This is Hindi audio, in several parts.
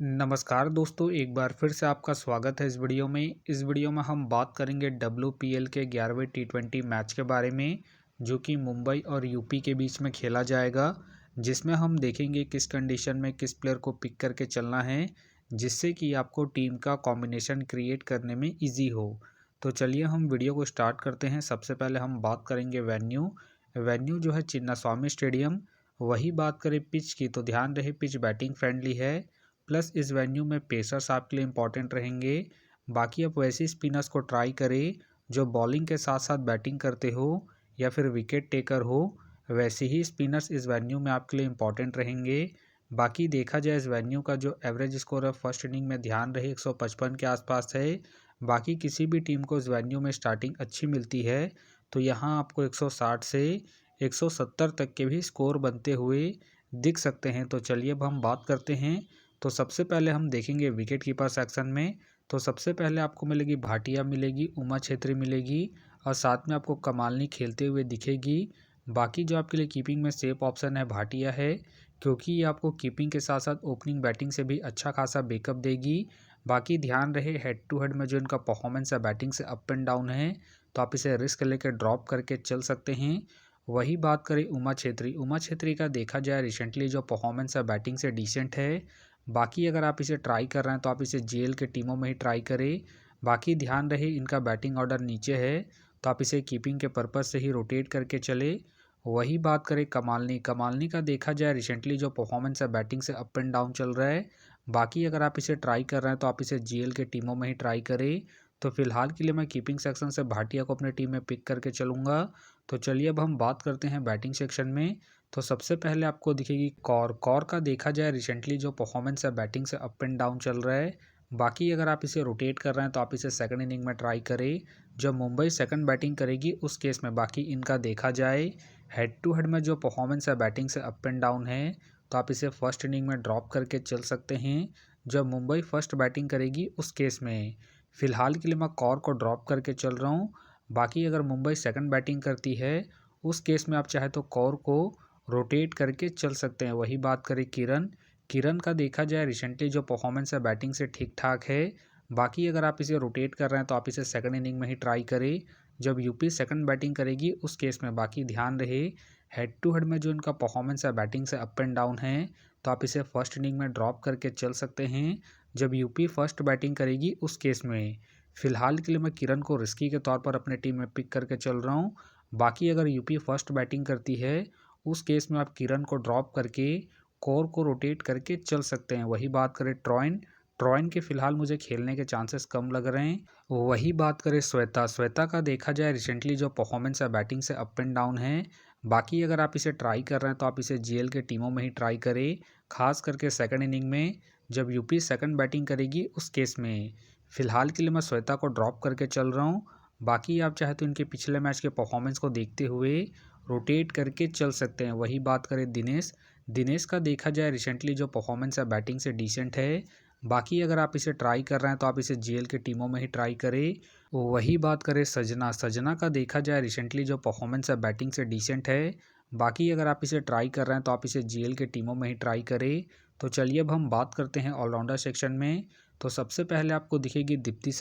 नमस्कार दोस्तों, एक बार फिर से आपका स्वागत है इस वीडियो में। इस वीडियो में हम बात करेंगे WPL के 11वें T20 मैच के बारे में, जो कि मुंबई और यूपी के बीच में खेला जाएगा, जिसमें हम देखेंगे किस कंडीशन में किस प्लेयर को पिक करके चलना है, जिससे कि आपको टीम का कॉम्बिनेशन क्रिएट करने में ईजी हो। तो चलिए हम वीडियो को स्टार्ट करते हैं। सबसे पहले हम बात करेंगे वेन्यू जो है चिन्नास्वामी स्टेडियम। वही बात करें पिच की, तो ध्यान रहे पिच बैटिंग फ्रेंडली है, प्लस इस वेन्यू में पेसर्स आपके लिए इंपॉर्टेंट रहेंगे। बाकी आप वैसे स्पिनर्स को ट्राई करें जो बॉलिंग के साथ साथ बैटिंग करते हो या फिर विकेट टेकर हो, वैसे ही स्पिनर्स इस वेन्यू में आपके लिए इंपॉर्टेंट रहेंगे। बाकी देखा जाए इस वेन्यू का जो एवरेज स्कोर है फर्स्ट इनिंग में ध्यान रहे 155 के आसपास है। बाकी किसी भी टीम को इस वेन्यू में स्टार्टिंग अच्छी मिलती है, तो यहाँ आपको 160 से 170 तक के भी स्कोर बनते हुए दिख सकते हैं। तो चलिए अब हम बात करते हैं। तो सबसे पहले हम देखेंगे विकेट कीपर सेक्शन में। तो सबसे पहले आपको मिलेगी भाटिया मिलेगी, उमा छेत्री मिलेगी और साथ में आपको कमालनी खेलते हुए दिखेगी। बाकी जो आपके लिए कीपिंग में सेफ ऑप्शन है भाटिया है, क्योंकि ये आपको कीपिंग के साथ साथ ओपनिंग बैटिंग से भी अच्छा खासा बैकअप देगी। बाकी ध्यान रहे हेड टू हेड में जो इनका परफॉर्मेंस है बैटिंग से अप एंड डाउन है, तो आप इसे रिस्क लेकर ड्रॉप करके चल सकते हैं। वही बात करें उमा छेत्री का देखा जाए रिसेंटली जो परफॉर्मेंस है बैटिंग से डिसेंट है। बाकी अगर आप इसे ट्राई कर रहे हैं तो आप इसे जेल के टीमों में ही ट्राई करें। बाकी ध्यान रहे इनका बैटिंग ऑर्डर नीचे है, तो आप इसे कीपिंग के पर्पज़ से ही रोटेट करके चले। वही बात करें कमालनी का देखा जाए रिसेंटली जो परफॉर्मेंस है बैटिंग से अप एंड डाउन चल रहा है। बाकी अगर आप इसे ट्राई कर रहे हैं तो आप इसे जेल के टीमों में ही ट्राई करें। तो फिलहाल के लिए मैं कीपिंग सेक्शन से भाटिया को अपने टीम में पिक करके चलूँगा। तो चलिए अब हम बात करते हैं बैटिंग सेक्शन में। तो सबसे पहले आपको दिखेगी कौर का देखा जाए रिसेंटली जो परफॉर्मेंस है बैटिंग से अप एंड डाउन चल रहा है। बाकी अगर आप इसे रोटेट कर रहे हैं तो आप इसे सेकंड इनिंग में ट्राई करें। जब मुंबई सेकंड बैटिंग करेगी उस केस में बाकी इनका देखा जाए हेड टू हेड में जो परफॉर्मेंस है बैटिंग से अप एंड डाउन है, तो आप इसे फर्स्ट इनिंग में ड्रॉप करके चल सकते हैं। जब मुंबई फर्स्ट बैटिंग करेगी उस केस में फ़िलहाल के लिए मैं कौर को ड्रॉप करके चल रहा हूँ। बाकी अगर मुंबई सेकंड बैटिंग करती है उस केस में आप चाहे तो कौर को रोटेट करके चल सकते हैं। वही बात करें किरण का देखा जाए रिसेंटली जो परफॉर्मेंस है बैटिंग से ठीक ठाक है। बाकी अगर आप इसे रोटेट कर रहे हैं तो आप इसे सेकंड इनिंग में ही ट्राई करें। जब यूपी सेकंड बैटिंग करेगी उस केस में बाकी ध्यान रहे हेड टू हेड में जो इनका परफॉर्मेंस है बैटिंग से अप एंड डाउन है, तो आप इसे फर्स्ट इनिंग में ड्रॉप करके चल सकते हैं। जब यूपी फर्स्ट बैटिंग करेगी उस केस में फ़िलहाल के लिए मैं किरण को रिस्की के तौर पर अपने टीम में पिक करके चल रहा हूँ। बाकी अगर यूपी फर्स्ट बैटिंग करती है उस केस में आप किरण को ड्रॉप करके कोर को रोटेट करके चल सकते हैं। वही बात करें ट्रॉइन के फिलहाल मुझे खेलने के चांसेस कम लग रहे हैं। वही बात करें श्वेता का देखा जाए रिसेंटली जो परफॉर्मेंस है बैटिंग से अप एंड डाउन है। बाकी अगर आप इसे ट्राई कर रहे हैं तो आप इसे जीएल के टीमों में ही ट्राई करें, खास करके सेकंड इनिंग में जब यूपी सेकंड बैटिंग करेगी उस केस में। फ़िलहाल के लिए मैं श्वेता को ड्रॉप करके चल रहा हूँ। बाकी आप चाहे तो इनके पिछले मैच के परफॉर्मेंस को देखते हुए रोटेट करके चल सकते हैं। वही बात करें दिनेश का देखा जाए रिसेंटली जो परफॉर्मेंस है बैटिंग से डिसेंट है। बाकी अगर आप इसे ट्राई कर रहे हैं तो आप इसे जीएल के टीमों में ही ट्राई करें। वही बात करें सजना का देखा जाए रिसेंटली जो परफॉर्मेंस है बैटिंग से डिसेंट है। बाकी अगर आप इसे ट्राई कर रहे हैं तो आप इसे जीएल के टीमों में ही ट्राई करें। तो चलिए अब हम बात करते हैं ऑलराउंडर सेक्शन में। तो सबसे पहले आपको दिखेगी दीप्ति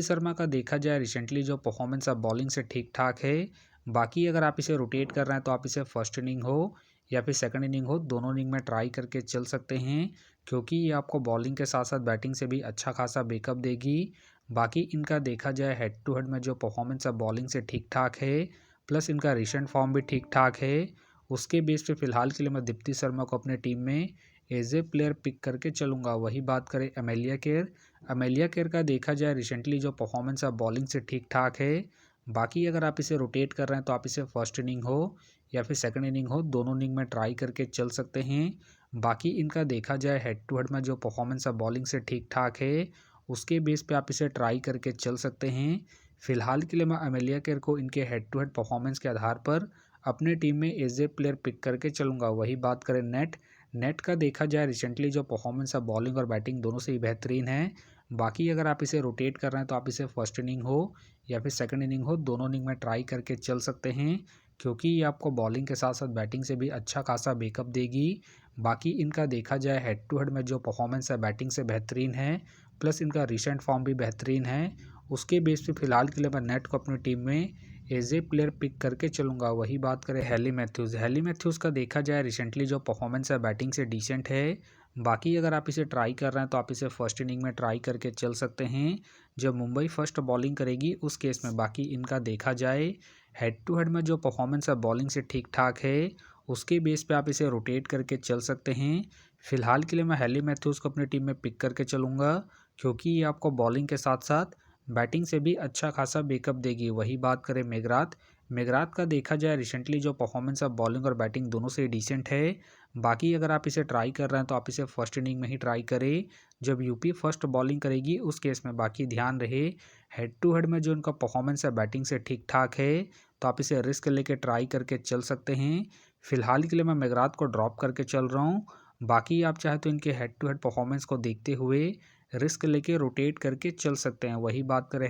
शर्मा का देखा जाए रिसेंटली जो परफॉर्मेंस है बॉलिंग से ठीक ठाक है। बाकी अगर आप इसे रोटेट कर रहे हैं तो आप इसे फर्स्ट इनिंग हो या फिर सेकंड इनिंग हो, दोनों इनिंग में ट्राई करके चल सकते हैं, क्योंकि ये आपको बॉलिंग के साथ साथ बैटिंग से भी अच्छा खासा बैकअप देगी। बाकी इनका देखा जाए हेड टू हेड में जो परफॉर्मेंस है बॉलिंग से ठीक ठाक है, प्लस इनका रिसेंट फॉर्म भी ठीक ठाक है। उसके बेस पे फिलहाल के लिए मैं दीप्ति शर्मा को अपने टीम में एज ए प्लेयर पिक करके चलूँगा। वही बात करें अमेलिया केयर का देखा जाए रिसेंटली जो परफॉर्मेंस है बॉलिंग से ठीक ठाक है। बाकी अगर आप इसे रोटेट कर रहे हैं तो आप इसे फर्स्ट इनिंग हो या फिर सेकंड इनिंग हो, दोनों इनिंग में ट्राई करके चल सकते हैं। बाकी इनका देखा जाए हेड टू हेड में जो परफॉर्मेंस है बॉलिंग से ठीक ठाक है, उसके बेस पे आप इसे ट्राई करके चल सकते हैं। फिलहाल के लिए मैं अमेलिया केयर को इनके हेड टू हेड परफॉर्मेंस के आधार पर अपने टीम में एज ए प्लेयर पिक करके चलूँगा। वही बात करें नेट का देखा जाए रिसेंटली जो परफॉर्मेंस है बॉलिंग और बैटिंग दोनों से ही बेहतरीन है। बाकी अगर आप इसे रोटेट कर रहे हैं तो आप इसे फर्स्ट इनिंग हो या फिर सेकंड इनिंग हो, दोनों इनिंग में ट्राई करके चल सकते हैं, क्योंकि ये आपको बॉलिंग के साथ साथ बैटिंग से भी अच्छा खासा बैकअप देगी। बाकी इनका देखा जाए हेड टू हेड में जो परफॉर्मेंस है बैटिंग से बेहतरीन है, प्लस इनका रिसेंट फॉर्म भी बेहतरीन है। उसके बेस पे फिलहाल के लिए मैं नेट को अपनी टीम में एज ए प्लेयर पिक करके चलूँगा। वही बात करें हेली मैथ्यूज़ का देखा जाए रिसेंटली जो परफॉर्मेंस है बैटिंग से डिसेंट है। बाकी अगर आप इसे ट्राई कर रहे हैं तो आप इसे फर्स्ट इनिंग में ट्राई करके चल सकते हैं जब मुंबई फर्स्ट बॉलिंग करेगी उस केस में। बाकी इनका देखा जाए हेड टू हेड में जो परफॉर्मेंस है बॉलिंग से ठीक ठाक है, उसके बेस पे आप इसे रोटेट करके चल सकते हैं। फिलहाल के लिए मैं हेली मैथ्यूज़ को अपनी टीम में पिक करके चलूँगा, क्योंकि ये आपको बॉलिंग के साथ साथ बैटिंग से भी अच्छा खासा बैकअप देगी। वही बात करें मेगराथ का देखा जाए रिसेंटली जो परफॉर्मेंस है बॉलिंग और बैटिंग दोनों से डिसेंट है। बाकी अगर आप इसे ट्राई कर रहे हैं तो आप इसे फर्स्ट इनिंग में ही ट्राई करें जब यूपी फर्स्ट बॉलिंग करेगी उस केस में। बाकी ध्यान रहे हेड टू हेड में जो उनका परफॉर्मेंस है बैटिंग से ठीक ठाक है, तो आप इसे रिस्क लेके ट्राई करके चल सकते हैं। फिलहाल के लिए मैं मेगराथ को ड्रॉप करके चल रहा हूँ। बाकी आप चाहे तो इनके हेड टू हेड परफॉर्मेंस को देखते हुए रिस्क लेके रोटेट करके चल सकते हैं। वही बात करें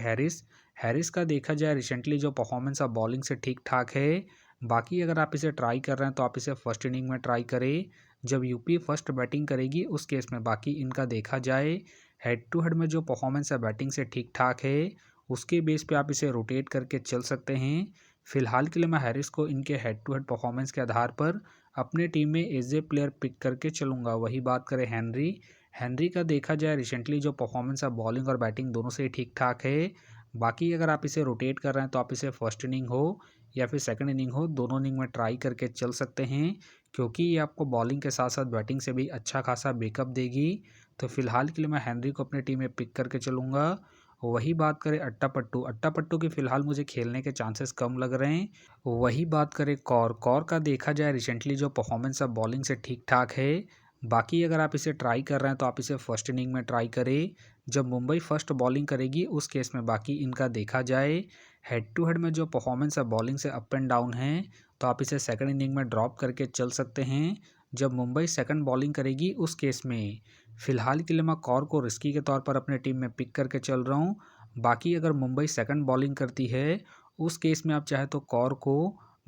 हैरिस का देखा जाए रिसेंटली जो परफॉर्मेंस है बॉलिंग से ठीक ठाक है। बाकी अगर आप इसे ट्राई कर रहे हैं तो आप इसे फर्स्ट इनिंग में ट्राई करें जब यूपी फर्स्ट बैटिंग करेगी उस केस में। बाकी इनका देखा जाए हेड टू हेड में जो परफॉर्मेंस है बैटिंग से ठीक ठाक है, उसके बेस पे आप इसे रोटेट करके चल सकते हैं। फिलहाल के लिए मैं हैरिस को इनके हेड टू हेड परफॉर्मेंस के आधार पर अपने टीम में एज ए प्लेयर पिक करके चलूँगा। वही बात करें हेनरी का देखा जाए रिसेंटली जो परफॉर्मेंस है बॉलिंग और बैटिंग दोनों से ही ठीक ठाक है। बाकी अगर आप इसे रोटेट कर रहे हैं तो आप इसे फर्स्ट इनिंग हो या फिर सेकंड इनिंग हो, दोनों इनिंग में ट्राई करके चल सकते हैं, क्योंकि ये आपको बॉलिंग के साथ साथ बैटिंग से भी अच्छा खासा बैकअप देगी। तो फिलहाल के लिए मैं हेनरी को अपनी टीम में पिक करके चलूँगा। वही बात करें अट्टा पट्टू की फ़िलहाल मुझे खेलने के चांसेस कम लग रहे हैं। वही बात करें कौर का देखा जाए रिसेंटली जो परफॉर्मेंस है बॉलिंग से ठीक ठाक है। बाकी अगर आप इसे ट्राई कर रहे हैं तो आप इसे फर्स्ट इनिंग में ट्राई करें जब मुंबई फर्स्ट बॉलिंग करेगी उस केस में। बाकी इनका देखा जाए हेड टू हेड में जो परफॉर्मेंस है बॉलिंग से अप एंड डाउन है, तो आप इसे सेकंड इनिंग में ड्रॉप करके चल सकते हैं जब मुंबई सेकंड बॉलिंग करेगी उस केस में। फिलहाल के लिए मैं कौर को रिस्की के तौर पर अपने टीम में पिक करके चल रहा हूँ। बाकी अगर मुंबई सेकंड बॉलिंग करती है उस केस में आप चाहे तो कौर को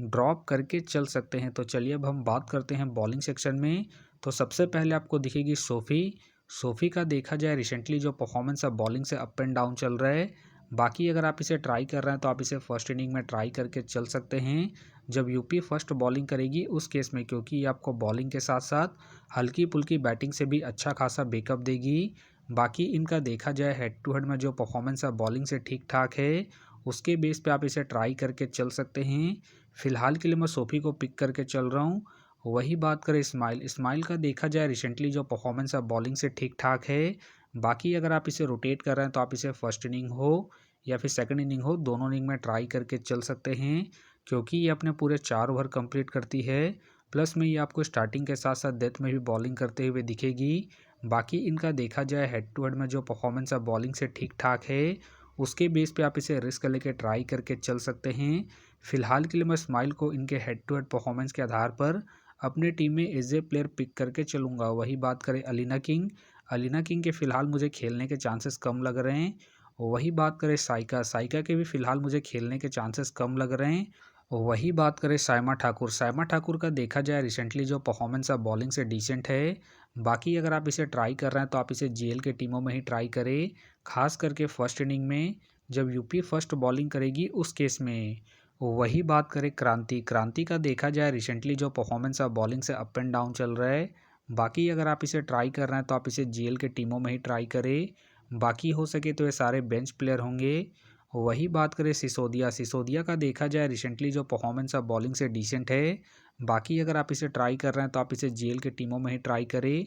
ड्रॉप करके चल सकते हैं। तो चलिए अब हम बात करते हैं बॉलिंग सेक्शन में। तो सबसे पहले आपको दिखेगी सोफ़ी का देखा जाए रिसेंटली जो परफॉर्मेंस है बॉलिंग से अप एंड डाउन चल रहा है। बाकी अगर आप इसे ट्राई कर रहे हैं तो आप इसे फर्स्ट इनिंग में ट्राई करके चल सकते हैं जब यूपी फर्स्ट बॉलिंग करेगी उस केस में, क्योंकि ये आपको बॉलिंग के साथ साथ हल्की पुल्की बैटिंग से भी अच्छा खासा बैकअप देगी। बाकी इनका देखा जाए हेड टू हेड में जो परफॉर्मेंस है बॉलिंग से ठीक ठाक है, उसके बेस पे आप इसे ट्राई करके चल सकते हैं। फिलहाल के लिए मैं सोफ़ी को पिक करके चल रहा हूँ। वही बात करें इस्माइल का देखा जाए रिसेंटली जो परफॉर्मेंस है बॉलिंग से ठीक ठाक है। बाकी अगर आप इसे रोटेट कर रहे हैं तो आप इसे फर्स्ट इनिंग हो या फिर सेकंड इनिंग हो, दोनों इनिंग में ट्राई करके चल सकते हैं, क्योंकि ये अपने पूरे 4 ओवर कंप्लीट करती है। प्लस में ये आपको स्टार्टिंग के साथ साथ डेथ में भी बॉलिंग करते हुए दिखेगी। बाकी इनका देखा जाए हेड टू हेड में जो परफॉर्मेंस है बॉलिंग से ठीक ठाक है, उसके बेस पे आप इसे रिस्क लेके ट्राई करके चल सकते हैं। फिलहाल के लिए मैं इस्माइल को इनके हेड टू हेड परफॉर्मेंस के आधार पर अपने टीम में एज ए प्लेयर पिक करके चलूँगा। वही बात करें अलीना किंग के फ़िलहाल मुझे खेलने के चांसेस कम लग रहे हैं। वही बात करें साइका के भी फ़िलहाल मुझे खेलने के चांसेस कम लग रहे हैं। वही बात करें सायमा ठाकुर का देखा जाए रिसेंटली जो परफॉर्मेंस है बॉलिंग से डिसेंट है। बाकी अगर आप इसे ट्राई कर रहे हैं तो आप इसे जीएल के टीमों में ही ट्राई करें, खास करके फर्स्ट इनिंग में जब यूपी फर्स्ट बॉलिंग करेगी उस केस में। वही बात करें क्रांति का देखा जाए रिसेंटली जो परफॉर्मेंस है बॉलिंग से अप एंड डाउन चल रहा है। बाकी अगर आप इसे ट्राई कर रहे हैं तो आप इसे जीएल के टीमों में ही ट्राई करें। बाकी हो सके तो ये सारे बेंच प्लेयर होंगे। वही बात करें सिसोदिया का देखा जाए रिसेंटली जो परफॉर्मेंस है बॉलिंग से डिसेंट है। बाकी अगर आप इसे ट्राई कर रहे हैं तो आप इसे जीएल के टीमों में ही ट्राई करें।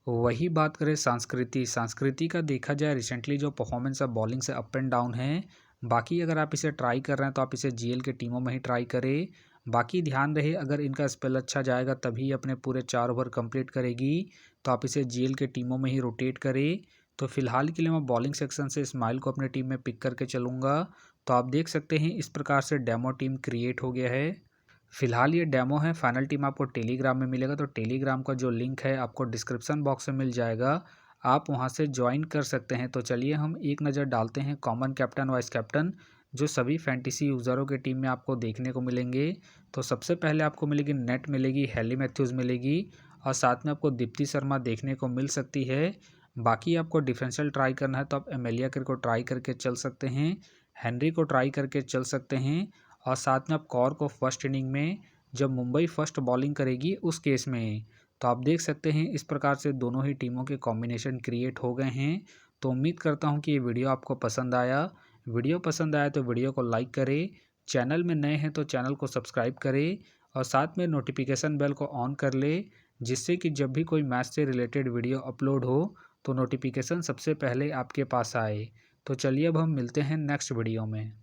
वही बात करें संस्कृति का देखा जाए रिसेंटली जो परफॉर्मेंस है बॉलिंग से अप एंड डाउन है। बाकी अगर आप इसे ट्राई कर रहे हैं तो आप इसे जीएल के टीमों में ही ट्राई करें। बाकी ध्यान रहे अगर इनका स्पेल अच्छा जाएगा तभी अपने पूरे 4 ओवर कंप्लीट करेगी, तो आप इसे जीएल के टीमों में ही रोटेट करें। तो फिलहाल के लिए मैं बॉलिंग सेक्शन से इस्माइल को अपनी टीम में पिक करके चलूँगा। तो आप देख सकते हैं इस प्रकार से डेमो टीम क्रिएट हो गया है। फिलहाल ये डेमो है, फाइनल टीम आपको टेलीग्राम में मिलेगा। तो टेलीग्राम का जो लिंक है आपको डिस्क्रिप्शन बॉक्स में मिल जाएगा, आप वहां से ज्वाइन कर सकते हैं। तो चलिए हम एक नज़र डालते हैं कॉमन कैप्टन वाइस कैप्टन जो सभी फैंटेसी यूज़रों के टीम में आपको देखने को मिलेंगे। तो सबसे पहले आपको मिलेगी नेट मिलेगी, हेली मैथ्यूज़ मिलेगी और साथ में आपको दीप्ति शर्मा देखने को मिल सकती है। बाकी आपको डिफरेंशियल ट्राई करना है तो आप एमेलिया केर को ट्राई करके चल सकते हैं, हेनरी को ट्राई करके चल सकते हैं, और साथ में आप कौर को फर्स्ट इनिंग में जब मुंबई फर्स्ट बॉलिंग करेगी उस केस में। तो आप देख सकते हैं इस प्रकार से दोनों ही टीमों के कॉम्बिनेशन क्रिएट हो गए हैं। तो उम्मीद करता हूं कि ये वीडियो आपको पसंद आया। वीडियो पसंद आया तो वीडियो को लाइक करें, चैनल में नए हैं तो चैनल को सब्सक्राइब करें और साथ में नोटिफिकेशन बेल को ऑन कर ले, जिससे कि जब भी कोई मैच से रिलेटेड वीडियो अपलोड हो तो नोटिफिकेशन सबसे पहले आपके पास आए। तो चलिए अब हम मिलते हैं नेक्स्ट वीडियो में।